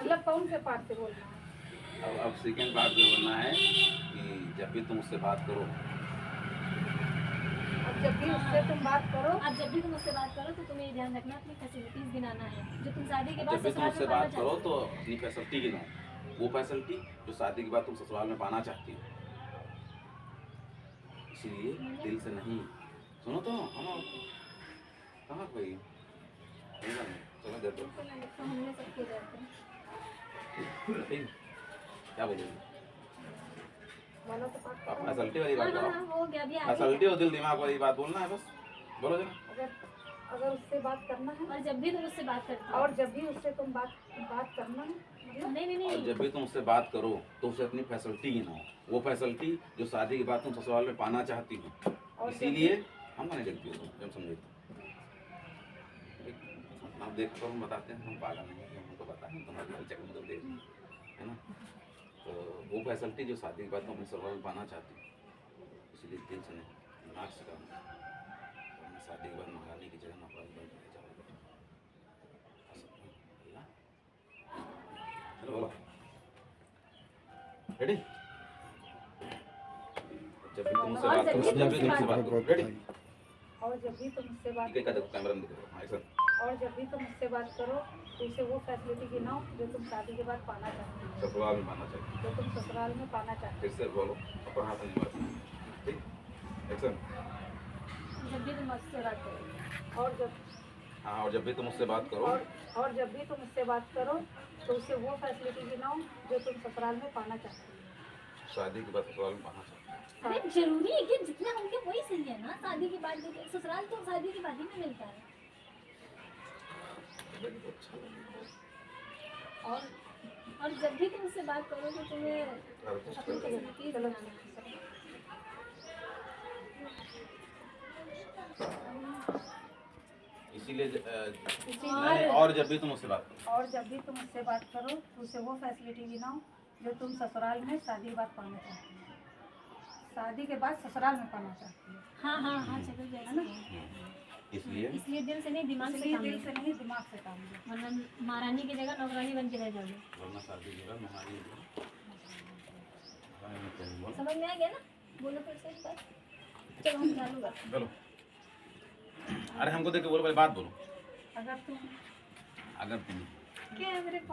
मतलब कौन से पार्ट से बोलना है? अब सेकंड पार्ट जो बोलना है कि जब भी तुम उससे बात करो, अब जब भी उससे तुम बात करो, अब जब भी तुम उससे बात करो तो तुम्हें ये ध्यान रखना अपनी फैसिलिटीज गिनाना है जो तुम शादी के बाद जब भी तुम ससुराल उससे में पाना बात करो चाहते तो हो। अपनी फैसिलिटी गिनाओ, वो फैसिलिटी जो शादी के बाद तुम ससुराल में पाना चाहती हो। इसीलिए दिल से नहीं, सुनो तो हम कहाँ कोई चलो दे दो। तो हमने सब किए रहते हैं। ठीक, क्या बोलोगे? बोलो तो बात करो। फैसिलिटी वाली बात हाँ, करो, हाँ, हो गया अभी आगे। फैसिलिटी और दिल दिमाग वाली बात बोलना है बस, बोलो जरा। अगर उससे बात करना है, और जब भी तुम उससे बात करते हो। और जब भी उससे तुम बात करना है, नहीं नहीं और नहीं जब भी तुम उससे बात करो तो उसे अपनी फैसिलिटी गिनाओ, वो फैसिलिटी जो शादी के बाद तुम ससुराल में पाना चाहती हो। इसीलिए हम नहीं देखती हो जब समझे आप देखो, हम बताते हैं, हम पागल नहीं है, हमको पता है तुम्हारे चक्कर में देख है ना। तो वो फैसिलिटी जो शादी के बाद तुम अपने ससुराल में पाना चाहती हो, इसलिए दिल से नहीं दिमाग से काम, शादी के बाद महारानी की जगह नौकरानी बन के रह जाओगे। बोलो रेडी? जब भी तुम उससे बात करो, जब भी तुमसे बात करो, रेडी? और जब भी तुम उससे बात देखा देखो कैमरा में देखो, एक्शन। और जब भी तुम उससे बात करो तो उसे वो फैसिलिटी गिनाओ जो तुम शादी के बाद पाना चाहती हो, ससुराल में पाना चाहिए। जो तुम ससुराल में पाना चाहती फिर से बोलो, अपना हाथ नहीं मारना, ठीक? एक्शन। जब भी तुम उससे बात करो। हो। और जब जब भी तुम उससे बात करो, और जब भी तुम उससे बात करो तो उसे वो फैसिलिटी गिनाओ जो तुम ससुराल में पाना चाहती हो, शादी के बाद ससुराल में पाना चाहिए। अरे जरूरी है कि जितना होंगे वही सही है ना। शादी के बाद देखिए ससुराल तो शादी के बाद ही में मिलता है। और जब भी तुम उससे बात करो तो तुम्हें अपनी फैसिलिटीज बनाना है। इसीलिए नहीं, और जब भी तुम उससे बात करो, और जब भी तुम उससे बात करो तो उसे वो फैसिलिटी गिनाओ जो तुम ससुराल में शादी के बाद पाना चाहती हो, शादी के बाद ससुराल में पाना चाहती हो। हाँ हाँ हाँ चलो जैसे है। इसलिए दिल से नहीं दिमाग से इसलिए काम दिल लो। से नहीं दिमाग से काम लो, वरना महारानी की जगह नौकरानी बन के रह जाओगे। वरना शादी के बाद महारानी बोलो। समझ में आ गया ना? बोलो फिर से एक बार। चलो हम चालू करते हैं। बोलो, अरे हमको देख के बोलो, पहले बात बोलो। अगर तुम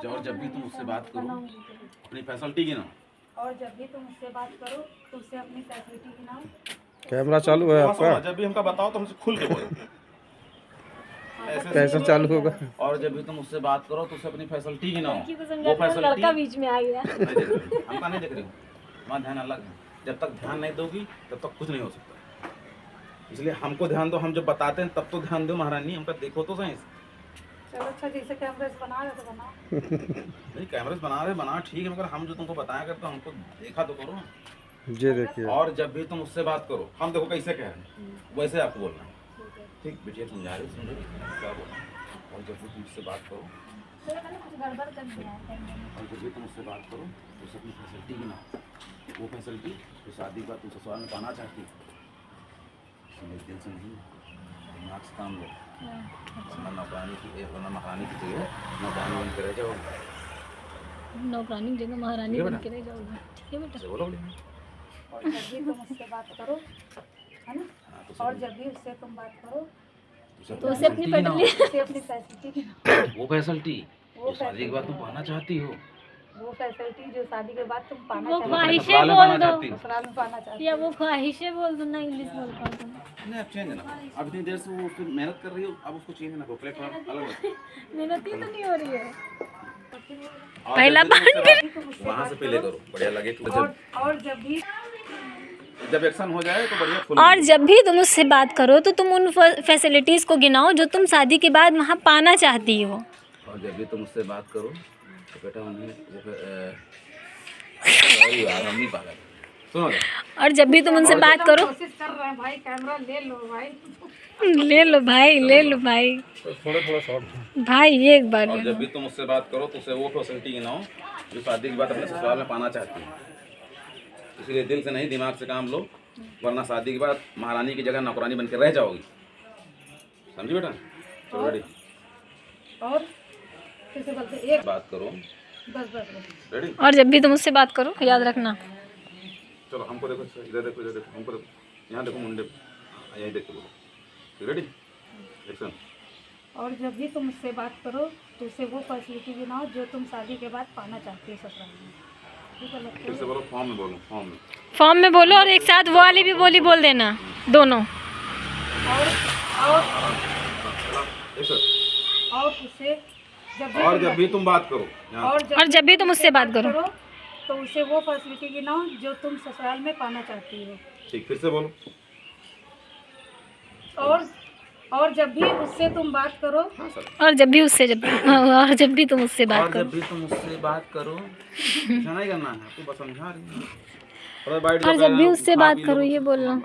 और जब भी तुम उससे बात करो अपनी फैसिलिटी गिनाओ, और जब भी तुम उससे बात करो तो उसे अपनी फैसिलिटी गिनाओ। कैमरा चालू है आपका? जब भी हमका बताओ तो हमसे खुल के बोलो। कैसे चालू होगा? और जब भी तुम उससे बात करो तो उसे अपनी फैसिलिटी गिनाओ, लड़की को वो समझा फैसिलिटी लड़का बीच में आ गया। हमका नहीं देख रही हूँ, हमारा ध्यान अलग है। जब तक ध्यान नहीं दोगी तब तक कुछ नहीं हो सकता। इसलिए हमको ध्यान दो, हम जब बताते हैं तब तो ध्यान दो महारानी, हमका देखो तो सही। चलो अच्छा, जैसे कैमरे बना रहे तो बनाओ। नहीं कैमरे बना रहे बना ठीक है, मगर हम जो तुमको बताया करते हो हमको देखा तो करो ना। ये देखिए, और जब भी तुम उससे बात करो, हम देखो कैसे कह रहे हैं वैसे आपको बोलना है, ठीक? बेटिया समझा रही समझो क्या बोलना है। और जब भी तुम उससे बात करो, तो मैंने कुछ गड़बड़ कर दिया है। और जब भी तुम उससे बात करो तो उसे अपनी फैसिलिटी गिनाओ, वो फैसिलिटी जो शादी के बाद तुम ससुराल में पाना चाहती हो। इसलिए दिल से नहीं दिमाग से काम लो, वरना नौकरानी की महारानी की जगह नौकरानी बन के रह जाओगे। नौकरानी की जगह महारानी ठीक है बन बेटा? के रह जाओगे। ठीक है बेटा? ऐसे बोलो बेटा। और जब भी तुम उससे बात करो, है ना, हाँ, तो और जब भी उससे तुम बात करो तो उसे अपनी फैसिलिटी उसे अपनी फैसिलिटी गिनाओ, वो फैसिलिटी वो जो शादी के बाद तुम पाना चाहती हो, वो फैसिलिटी जो शादी के बाद तुम पाना वो चाहती ख्वाहिशें ससुराल में बोल पाना दो। चाहती हो। ससुराल में पाना चाहती या वो ख्वाहिशें बोल दो ना, इंग्लिश बोल पाओ तुम। नहीं अब चेंज ना, अब इतनी देर से वो उसको मेहनत कर रही हो, अब उसको चेंज ना करो, प्लेटफॉर्म अलग रखो। मेहनत ही तो नहीं हो रही है। और पहला जब भी तुम उससे तुम उससे वहाँ से बात पहले करो, बढ़िया लगे तो और जब एक्शन हो जाए तो बढ़िया फुल। और जब भी तुम उससे बात करो तो तुम उन फैसिलिटीज़ को गिनाओ जो तुम शादी के बाद वहाँ पाना चाहती हो। और जब भी तुम उससे बात करो तो बेटा उन्हें यार हम नहीं पागल, सुनो ना। और जब भी तुम उनसे बात करो, कोशिश कर रहे हैं भाई, कैमरा ले लो भाई। ले लो भाई, ले लो भाई, तो थोड़ा थोड़ा शॉर्ट भाई एक बार और ले जब लो। भी तुम उससे बात करो तो उसे वो फैसिलिटी गिनाओ जो शादी के बाद अपने ससुराल में पाना चाहती है। इसलिए दिल से नहीं दिमाग से काम लो, वरना शादी के बाद महारानी की जगह नौकरानी बन के रह जाओगी। समझी बेटा? चलो रेडी? और फिर से बोलते एक बात करो। बस बस बस। रेडी? और जब भी तुम उससे बात करो याद रखना। चलो हमको देखो, इधर देखो, इधर देखो, हमको देखो, यहाँ देखो, मुंडे यहीं देख के बोलो। रेडी? एक्शन। और जब भी तुम उससे बात करो तो उसे वो फैसिलिटी गिनाओ जो तुम शादी के बाद पाना चाहती हो ससुराल में। ठीक है, लगता फिर से बोलो, फॉर्म में बोलो, फॉर्म में। फॉर्म में बोलो और एक साथ वो वाली भी बोली बोल देना दोनों। और एक्शन। और उसे जब भी तुम बात करो, यहाँ और जब भी तुम उससे बात करो तो उसे वो फैसिलिटी गिनाओ जो तुम ससुराल में पाना चाहती हो। ठीक, फिर से बोलो। और जब भी उससे तुम बात करो हाँ सर। और जब भी तुम उससे बात और करो। जब भी तुम उससे बात करो, ऐसा नहीं करना है, आपको बस समझा रही हूँ। और जब भी उससे बात करो ये बोलना।